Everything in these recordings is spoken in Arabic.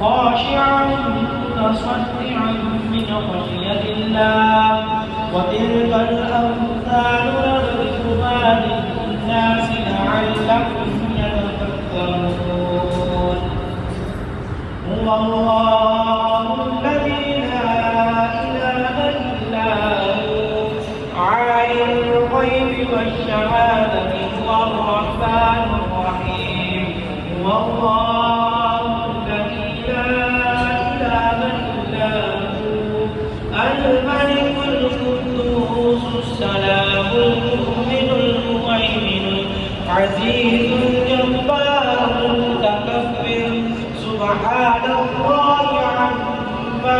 خاشعا متصدعا من خشية الله وتلك الأمثال نضربها للناس لعلهم يتفكرون هو الله الذي لا إله إلا هو عالم الغيب والشهادة هو الرحمن الرحيم هو الله الذي لا إله إلا هو الملك القدوس السلام المؤمن المهيمن العزيز الجبار المتكبر سبحان الله عما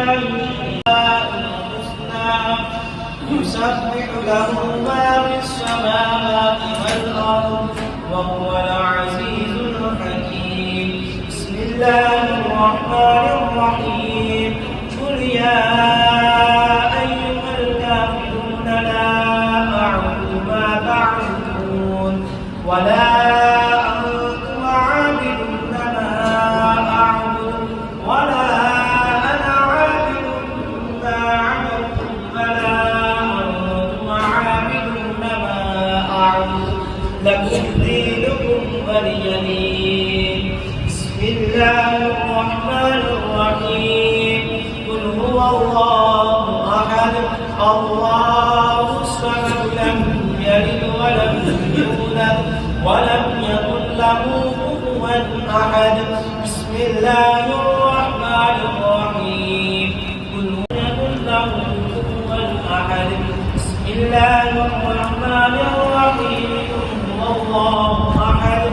يسبح له ما في السماوات والأرض وهو العزيز الحكيم بسم الله الرحمن الرحيم قل يا أيها الكافرون لا أعبد ما تعبدون ولا أنتم عابدون ما أعبد ولا أنا عابد ما عبدتم ولا أنتم عابدون ما أعبد لكم دينكم ولي دين بسم الله الرحمن الرحيم قل هو الله أحد الله الصمد لم يلد ولم يولد ولم يكن له كفوا أحد بسم الله الرحمن الرحيم قل لم يكن له كفوا أحد بسم الله الرحمن الرحيم هو الله أحد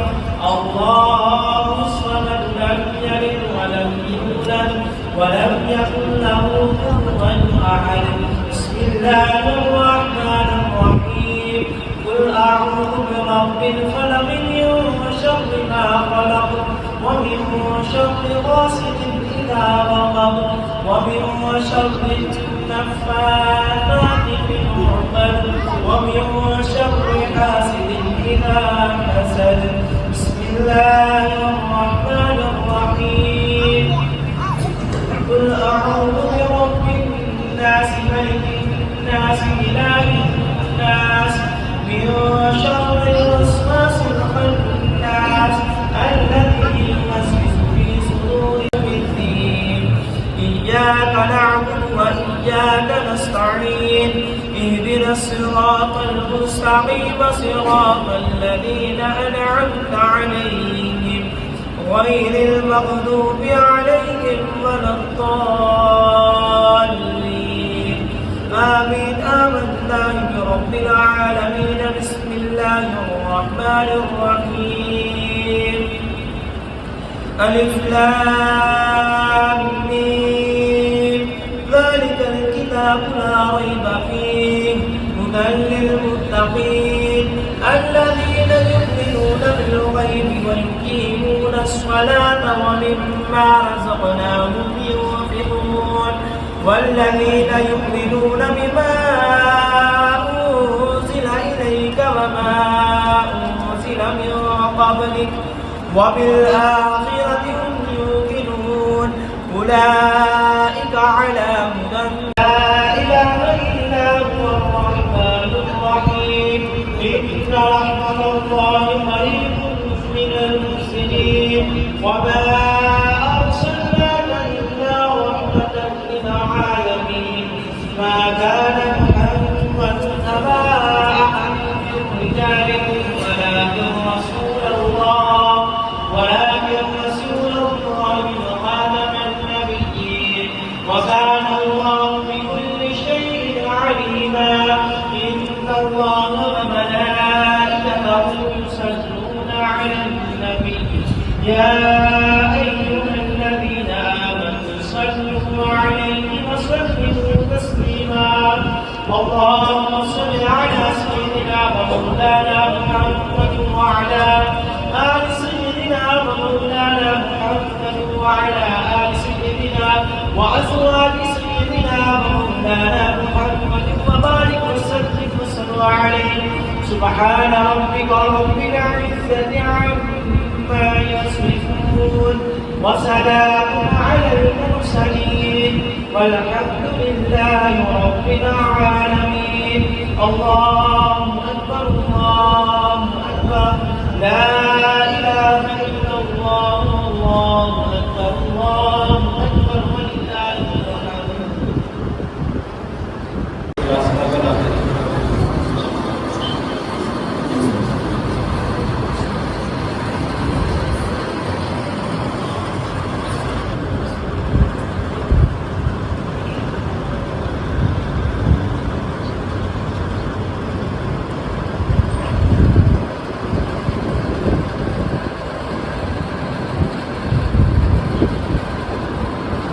الله الصمد لم يلد ولم يولد ولم يكن له كفوا أحد بسم الله الرحمن الرحيم قل أعوذ برب الفلق من شر ما خلق ومن شر غاسق إذا وقب ومن شر النفاثات في العقد ومن شر حاسد إذا حسد بسم الله الرحمن الرحيم قل أعوذ برب الناس ملك الناس إله الناس من شر الوسواس الخناس الذي يوسوس في صدور الدين إياك نعبد وإياك نستعين اهدنا الصراط المستقيم صراط الذين أنعمت عليهم غير المغضوب عليهم ولا الضالين آمين آمنا برب العالمين بسم الله الرحمن الرحيم ألف لام ميم ذلك الكتاب لا ريب فيه هدى للمتقين الذين يؤمنون بالغيب ويقيمون الصلاة ومما رزقناهم ينفقون والذين يؤمنون بما أنزل إليك وما أنزل من قبلك وبالآخرة هم يوقنون أولئك على هدى لا إله إلا هو الرحمن الرحيم إن رحمة الله قريب من المحسنين وما أرسلناك إلا رحمة للعالمين ما كان محمد أبا أحد من رجالكم ولكن رسول الله وخاتم النبيين وكان الله بكل شيء عليما إن الله وملائكته يصلون على النبي يا أيها الذين آمنوا صلوا عليه وسلموا تسليما اللهم صل على سيدنا ومولانا محمد وعلى آل سيدنا ومولانا محمد وعلى آل سيدنا وأزواج سيدنا ومولانا محمد وبارك وسلم وصلوا عليه سبحان ربك رب العزة عما يصفون وسلام على المرسلين والحمد لله رب العالمين. الله أكبر الله أكبر لا إله إلا الله الله أكبر الله أكبر ولله الحمد.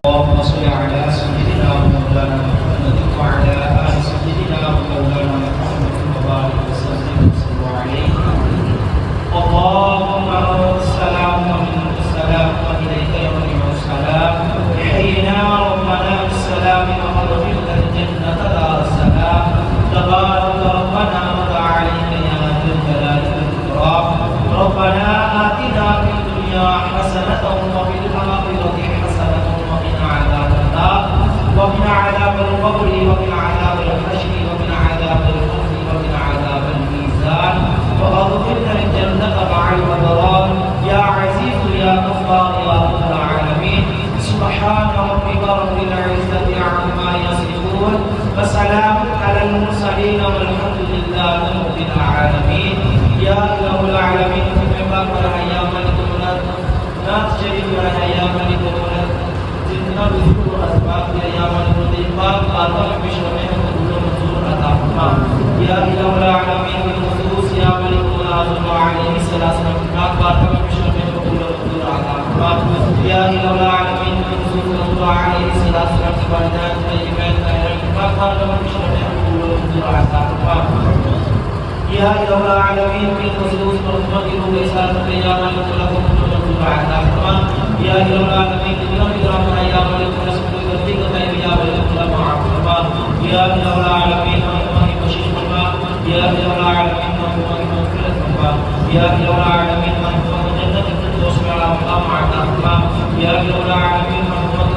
اللهم صل على سيدنا ومولانا محمد وعلى آل سيدنا ومولانا محمد وبارك وسلم عليه. اللهم السلام ومنك السلام وإليك يرجع السلام. حينا ربنا بالسلام وأدخلنا الجنة دار السلام. تبارك ربنا وتعالى يا ذا الجلال والإكرام. ربنا آتنا في الدنيا حسنة وفي الآخرة حسنة ومن عذاب القبر ومن عذاب الحشر ومن عذاب الخزي ومن عذاب الميزان وأدخلنا الجنة مع الأبرار يا عزيز يا غفار يا رب العالمين. سبحان ربك رب العزة عما يصفون وسلام على المرسلين والحمد لله رب العالمين. يا إله العالمين كما قال يا ملك الملك لا تشرك له يا ملك الملك जितना बिल्कुल असबाब दिया या माने को देखभाल आता है विश्व में कुल मंजूर अता फरमा या इलाहुल आलमीन बिल खुसूस या मलिकुल आज़म अलैहि सलाम नात बात में विश्व में कुल मंजूर अता फरमा या इलाहुल आलमीन बिल खुसूस अलैहि सलाम की वालिदात तय्यबात का खान में विश्व में कुल मंजूर अता फरमा या इलाहुल आलमीन बिल खुसूस रहमतिहु के साथ या मलिकुल कुल मंजूर अता फरमा या इलाहुल आलमीन या मलिक रसूल गद्दी का या मलिक माफरमा या इलाहुल आलमीन हमारी बख्शिश फरमा या इलाहुल आलमीन हमारी मग़फ़िरत फरमा या इलाहुल आलमीन हमारी जन्नत फिरदौस में आला मकाम अता फरमा या इलाहुल आलमीन हमारी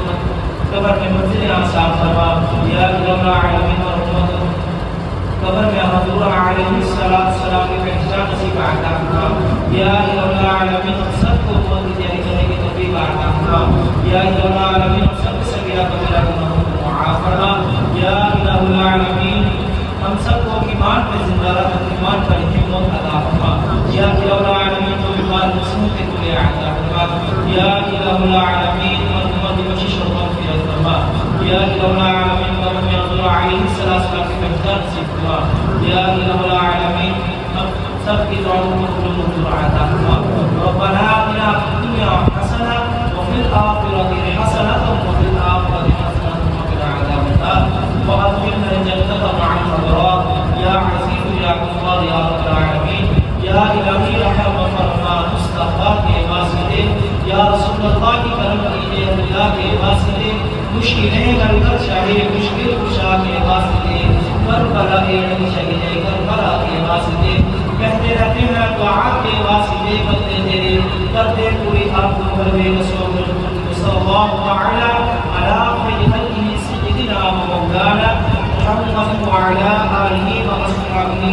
कब्र में मंजिल आसान फरमा या इलाहुल आलमीन हमारी कब्र में हज़ूर अलैहि सलाम की पहचान नसीब अता फरमा या इलाहुल आलमीन सबको उम्मत की तैयारी करने की तौफीक अता फरमा या इलाहुल आलमीन सब सगीरा कबीरा गुनाहों को माफ फरमा या इलाहुल आलमीन हम सबको ईमान पे जिंदा रख ईमान पर हिम्मत अता फरमा या इलाहुल आलमीन जो बीमार मुस्लिम के लिए अता फरमा या इलाहुल आलमीन उम्मत की बख्शिश और मग़फ़िरत फरमा या इलाहुल आलमीन कब्र में हज़ूर अलैहि सलाम की पहचान नसीब फरमा या इलाहुल आलमीन हम सब की दुआओं को कबूल मंजूर अता फरमा रब्बना आतिना फिद दुनिया हसना وفي الآخرة حسنة وفي الآخرة حسنة وقنا عذاب النار وأدخلنا الجنة مع الأبرار يا عزيز يا غفار يا رب العالمين يا إلهي رحم فرما مصطفى के वास्ते या रसूल अल्लाह की करम कीजिए अल्लाह के वास्ते मुश्किलें हल शाहे मुश्किल कुशा के वास्ते करबला के शहीद करबला के वास्ते कहते रहते हैं दुआ के वास्ते बंदे तेरे करते पूरी आपको करवे रसूल सल्लल्लाहु तआला अला खैरि सय्यिदिना व मौलाना मुहम्मद व अला आलिहि व असहाबिहि